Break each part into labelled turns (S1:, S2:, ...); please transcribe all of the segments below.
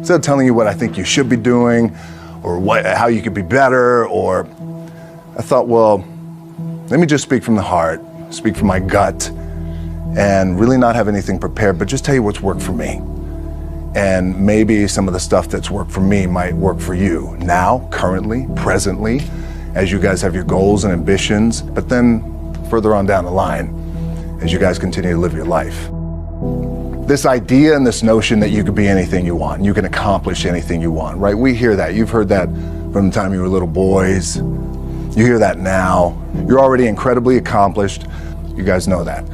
S1: Instead of telling you what I think you should be doing or how you could be better, or I thought, well, let me just speak from the heart, speak from my gut, and really not have anything prepared, but just tell you what's worked for me. And maybe some of the stuff that's worked for me might work for you now, currently, presently, as you guys have your goals and ambitions, but then further on down the line, as you guys continue to live your life. This idea and this notion that you could be anything you want, you can accomplish anything you want, right? We hear that. You've heard that from the time you were little boys. You hear that now. You're already incredibly accomplished. You guys know that.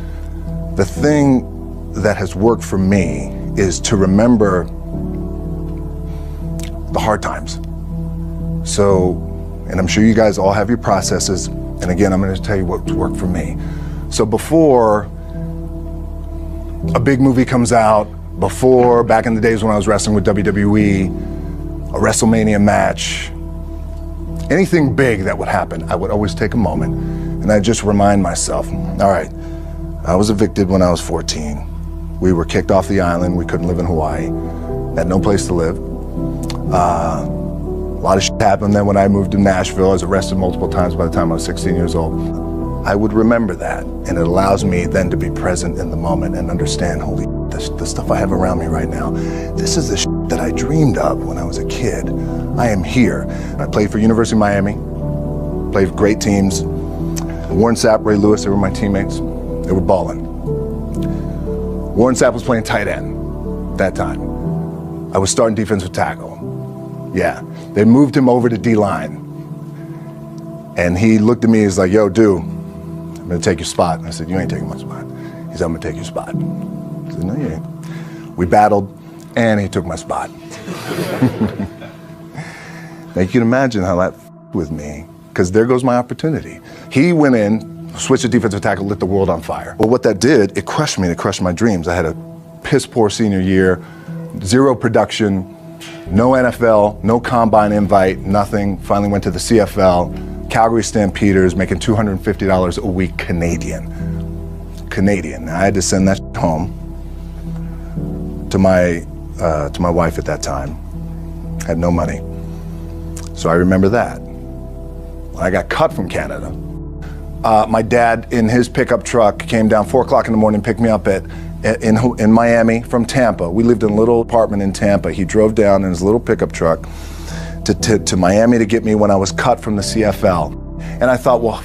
S1: The thing that has worked for me is to remember the hard times. So, and I'm sure you guys all have your processes. And again, I'm going to tell you what's worked for me. So before a big movie comes out, before, back in the days when I was wrestling with WWE, a WrestleMania match, anything big that would happen, I would always take a moment and I'd just remind myself, all right, I was evicted when I was 14. We were kicked off the island. We couldn't live in Hawaii. Had no place to live. A lot of shit happened then when I moved to Nashville. I was arrested multiple times by the time I was 16 years old. I would remember that, and it allows me then to be present in the moment and understand, holy shit, the stuff I have around me right now, this is the shit that I dreamed of when I was a kid. I am here. I played for University of Miami, played for great teams. Warren Sapp, Ray Lewis, they were my teammates. They were balling. Warren Sapp was playing tight end that time. I was starting defensive tackle. Yeah, they moved him over to D-line. And he looked at me, he's like, yo, dude, I'm gonna take your spot. And I said, you ain't taking my spot. He said, I'm gonna take your spot. I said, no, you ain't. We battled, and he took my spot. Now you can imagine how that with me, because there goes my opportunity. He went in, switched to defensive tackle, lit the world on fire. Well, what that did, it crushed me, it crushed my dreams. I had a piss poor senior year, zero production, no NFL, no combine invite, nothing. Finally went to the CFL. Calgary Stampeders, making $250 a week Canadian. Now, I had to send that home to my wife at that time. Had no money. So I remember that. When I got cut from Canada, my dad in his pickup truck came down 4 o'clock in the morning, picked me up in Miami from Tampa. We lived in a little apartment in Tampa. He drove down in his little pickup truck to Miami to get me when I was cut from the CFL. And I thought, well,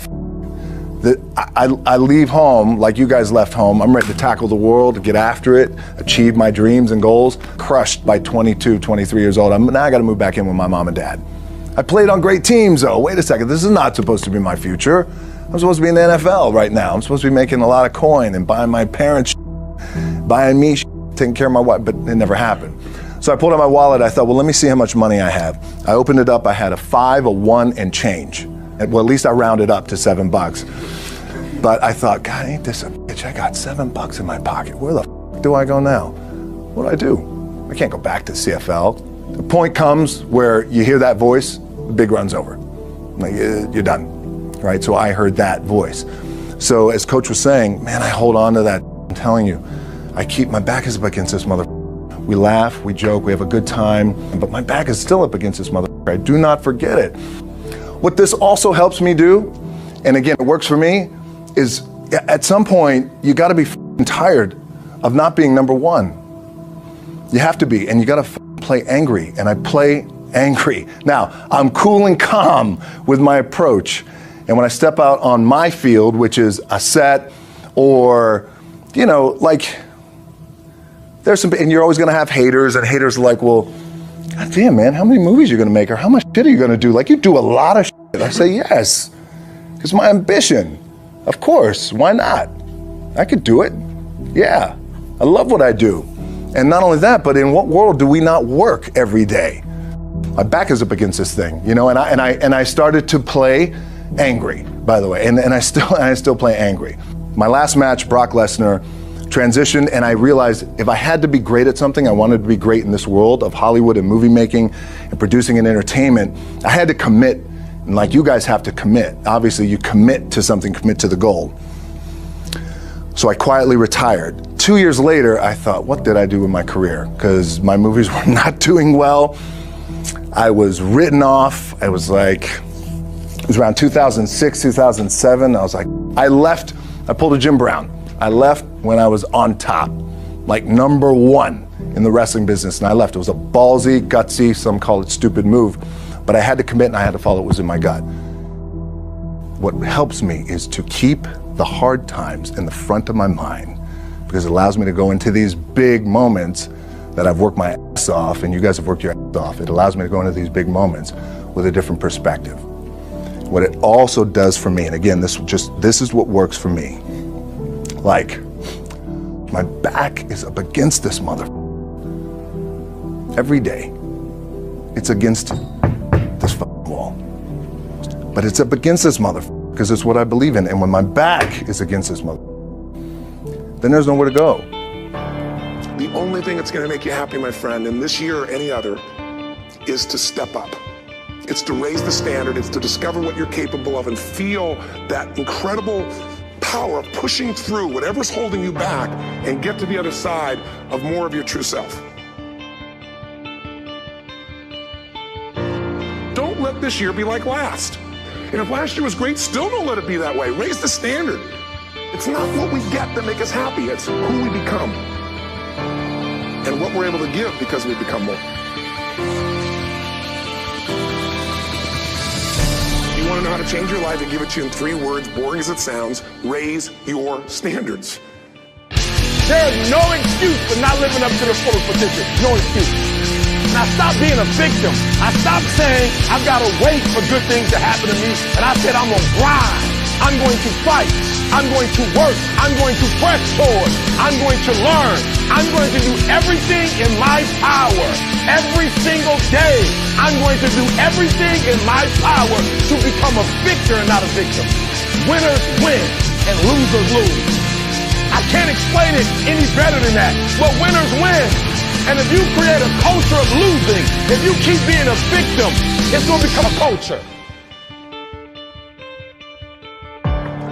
S1: I leave home like you guys left home. I'm ready to tackle the world, get after it, achieve my dreams and goals. Crushed by 22, 23 years old. Now I got to move back in with my mom and dad. I played on great teams though. Wait a second, this is not supposed to be my future. I'm supposed to be in the NFL right now. I'm supposed to be making a lot of coin and buying my parents, buying me, taking care of my wife, but it never happened. So I pulled out my wallet. I thought, well, let me see how much money I have. I opened it up. I had a 5, a 1, and change. Well, at least I rounded up to $7. But I thought, God, ain't this a bitch? I got $7 in my pocket. Where the f do I go now? What do I do? I can't go back to CFL. The point comes where you hear that voice, the big run's over. Like, you're done, right? So I heard that voice. So as Coach was saying, man, I hold on to that. I'm telling you, I keep my back is up against this mother. We laugh, we joke, we have a good time, but my back is still up against this mother. I do not forget it. What this also helps me do, and again, it works for me, is at some point, you gotta be tired of not being number one. You have to be, and you gotta play angry, and I play angry. Now, I'm cool and calm with my approach, and when I step out on my field, which is a set, or, you know, like, there's some, and you're always gonna have haters, and haters are like, well, God damn, man, how many movies are you gonna make, or how much shit are you gonna do? Like, you do a lot of shit. I say, yes, it's my ambition. Of course, why not? I could do it. Yeah, I love what I do. And not only that, but in what world do we not work every day? My back is up against this thing, you know, and I started to play angry, by the way, and I still play angry. My last match, Brock Lesnar, transitioned, and I realized if I had to be great at something, I wanted to be great in this world of Hollywood and movie making and producing and entertainment, I had to commit, and like you guys have to commit. Obviously, you commit to something, commit to the goal. So I quietly retired 2 years later, I thought, what did I do with my career? Because my movies were not doing well. I was written off. It was around 2006, 2007. I was like, I left. I pulled a Jim Brown. I left when I was on top, like number one in the wrestling business, and I left. It was a ballsy, gutsy, some call it stupid move, but I had to commit and I had to follow what was in my gut. What helps me is to keep the hard times in the front of my mind, because it allows me to go into these big moments that I've worked my ass off, and you guys have worked your ass off. It allows me to go into these big moments with a different perspective. What it also does for me, and again, this is what works for me. Like, my back is up against this mother every day. It's against this wall. But it's up against this mother because it's what I believe in. And when my back is against this mother, then there's nowhere to go.
S2: The only thing that's going to make you happy, my friend, in this year or any other, is to step up. It's to raise the standard. It's to discover what you're capable of and feel that incredible power of pushing through whatever's holding you back and get to the other side of more of your true self. Don't let this year be like last. And if last year was great, still don't let it be that way. Raise the standard. It's not what we get that make us happy. It's who we become and what we're able to give because we become more. You want to know how to change your life? I give it to you in 3 words, boring as it sounds: raise your standards.
S3: There's no excuse for not living up to the fullest potential. No excuse. And I stopped being a victim. I stopped saying I've got to wait for good things to happen to me. And I said I'm going to grind. I'm going to fight. I'm going to work. I'm going to press forward. I'm going to learn. I'm going to do everything in my power. Every single day, I'm going to do everything in my power to become a victor and not a victim. Winners win and losers lose. I can't explain it any better than that. But winners win. And if you create a culture of losing, if you keep being a victim, it's going to become a culture.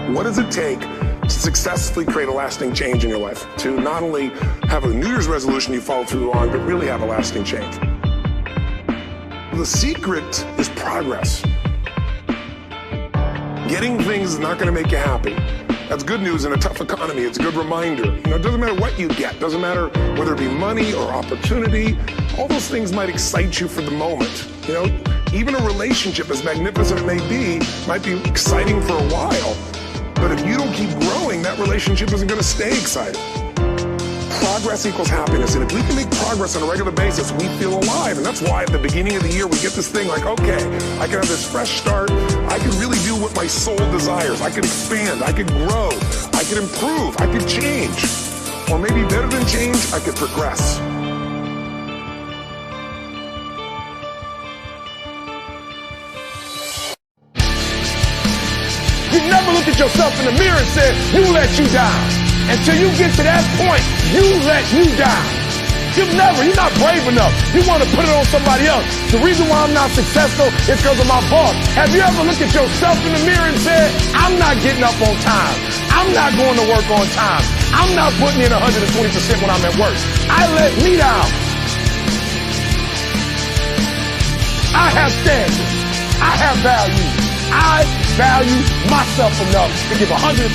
S2: What does it take to successfully create a lasting change in your life? To not only have a New Year's resolution you follow through on, but really have a lasting change. The secret is progress. Getting things is not going to make you happy. That's good news in a tough economy. It's a good reminder. You know, it doesn't matter what you get. Doesn't matter whether it be money or opportunity. All those things might excite you for the moment. You know, even a relationship, as magnificent it may be, might be exciting for a while. But if you don't keep growing, that relationship isn't going to stay exciting. Progress equals happiness. And if we can make progress on a regular basis, we feel alive. And that's why at the beginning of the year, we get this thing like, okay, I can have this fresh start. I can really do what my soul desires. I can expand. I can grow. I can improve. I can change. Or maybe better than change, I could progress.
S3: You never look at yourself in the mirror and say, you let you down. Until you get to that point, you let you down. You're not brave enough. You want to put it on somebody else. The reason why I'm not successful is because of my boss. Have you ever looked at yourself in the mirror and said, I'm not getting up on time. I'm not going to work on time. I'm not putting in 120% when I'm at work. I let me down. I have standards. I have values. I value myself enough to give 120%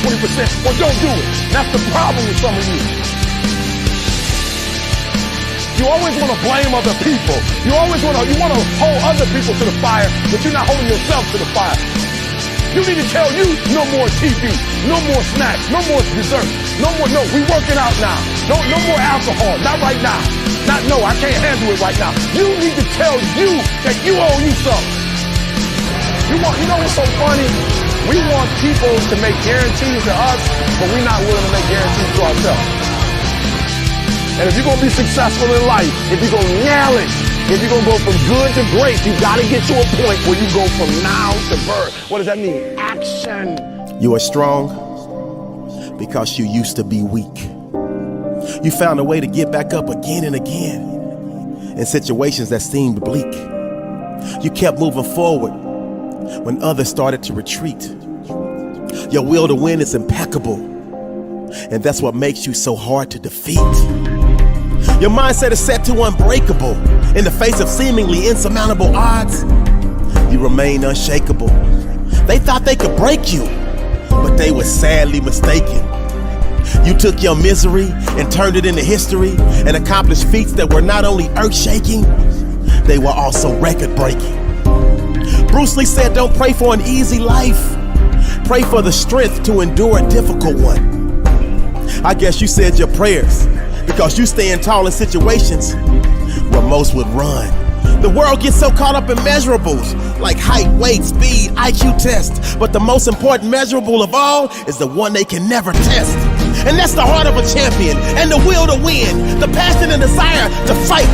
S3: or don't do it. That's the problem with some of you. You always want to blame other people. You want to hold other people to the fire, but you're not holding yourself to the fire. You need to tell you no more TV, no more snacks, no more dessert, no, we working out now. No more alcohol, not right now. I can't handle it right now. You need to tell you that you owe you something. You know what's so funny? We want people to make guarantees to us, but we're not willing to make guarantees to ourselves. And if you're going to be successful in life, if you're going to nail it, if you're going to go from good to great, you got to get to a point where you go from now to birth. What does that mean? Action.
S4: You are strong because you used to be weak. You found a way to get back up again and again in situations that seemed bleak. You kept moving forward when others started to retreat. Your will to win is impeccable. And that's what makes you so hard to defeat. Your mindset is set to unbreakable. In the face of seemingly insurmountable odds, you remain unshakable. They thought they could break you, but they were sadly mistaken. You took your misery and turned it into history and accomplished feats that were not only earth-shaking, they were also record-breaking. Bruce Lee said, don't pray for an easy life. Pray for the strength to endure a difficult one. I guess you said your prayers because you stand tall in situations where most would run. The world gets so caught up in measurables like height, weight, speed, IQ tests. But the most important measurable of all is the one they can never test. And that's the heart of a champion and the will to win. The passion and desire to fight,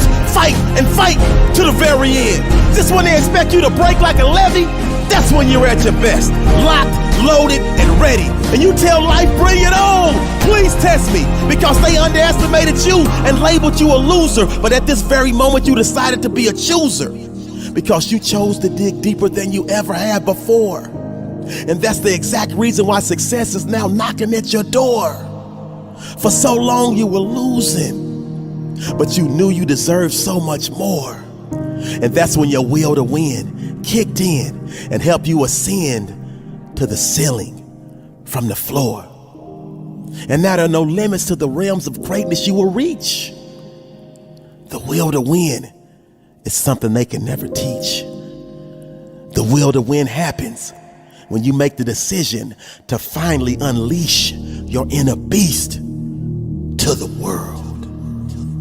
S4: and fight to the very end. Just when they expect you to break like a levee, that's when you're at your best. Locked, loaded, and ready. And you tell life, bring it on. Please test me, because they underestimated you and labeled you a loser. But at this very moment, you decided to be a chooser, because you chose to dig deeper than you ever had before. And that's the exact reason why success is now knocking at your door. For so long you were losing, but you knew you deserved so much more. And that's when your will to win kicked in and helped you ascend to the ceiling from the floor. And now there are no limits to the realms of greatness you will reach. The will to win is something they can never teach. The will to win happens when you make the decision to finally unleash your inner beast to the world.